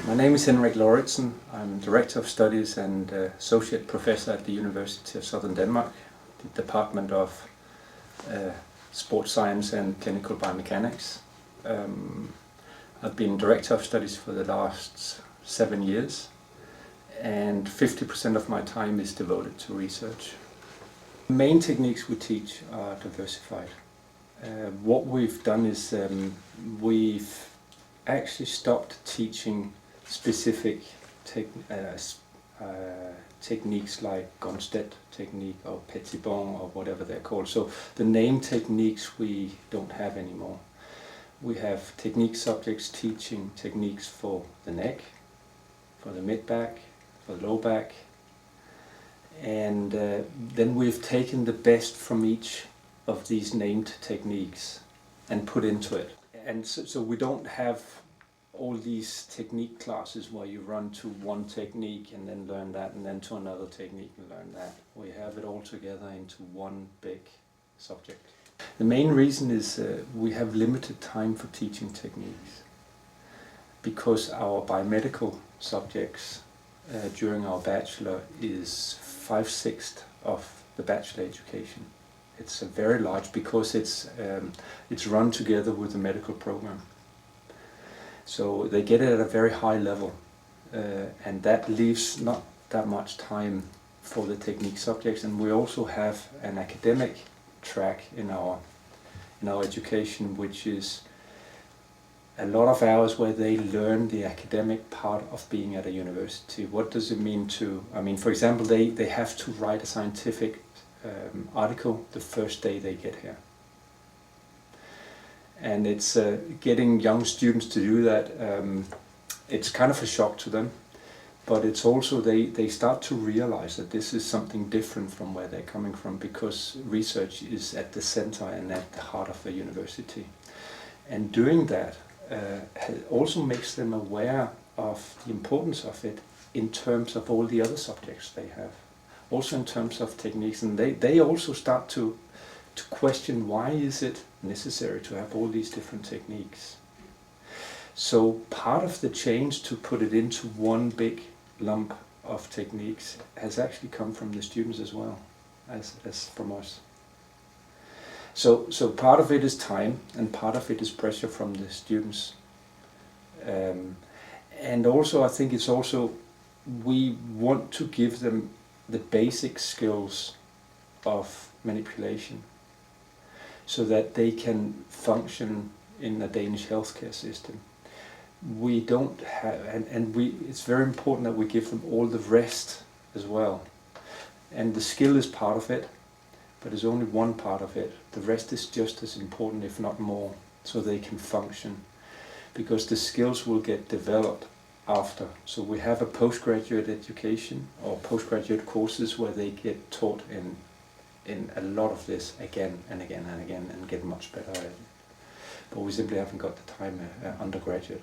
My name is Lauridsen. I'm Director of Studies and Associate Professor at the University of Southern Denmark, the Department of Sports Science and Clinical Biomechanics. I've been Director of Studies for the last 7 years, and 50% of my time is devoted to research. The main techniques we teach are diversified. What we've done is we've actually stopped teaching specific techniques like Gonstedt technique or petit bon or whatever they're called. So the name techniques we don't have anymore. We have technique subjects teaching techniques for the neck, for the mid-back, for the low back, and then we've taken the best from each of these named techniques and put into it. And so we don't have all these technique classes where you run to one technique and then learn that, and then to another technique and learn that. We have it all together into one big subject. The main reason is we have limited time for teaching techniques, because our biomedical subjects during our bachelor is 5/6 of the bachelor education. It's very large because it's run together with the medical program. So they get it at a very high level, and that leaves not that much time for the technique subjects. And we also have an academic track in our education, which is a lot of hours where they learn the academic part of being at a university. What does it mean to, for example, they have to write a scientific article the first day they get here. And it's getting young students to do that. It's kind of a shock to them, but it's also they start to realize that this is something different from where they're coming from, because research is at the center and at the heart of a university. And doing that also makes them aware of the importance of it in terms of all the other subjects they have, also in terms of techniques. And they also start to question, why is it necessary to have all these different techniques? So part of the change to put it into one big lump of techniques has actually come from the students as well as from us. So part of it is time, and part of it is pressure from the students. And also I think it's also, we want to give them the basic skills of manipulation, so that they can function in a Danish healthcare system. We don't have, it's very important that we give them all the rest as well. And the skill is part of it, but it's only one part of it. The rest is just as important, if not more, so they can function. Because the skills will get developed after. So we have a postgraduate education or postgraduate courses where they get taught in a lot of this again and again and again, and get much better at it. But we simply haven't got the time undergraduate.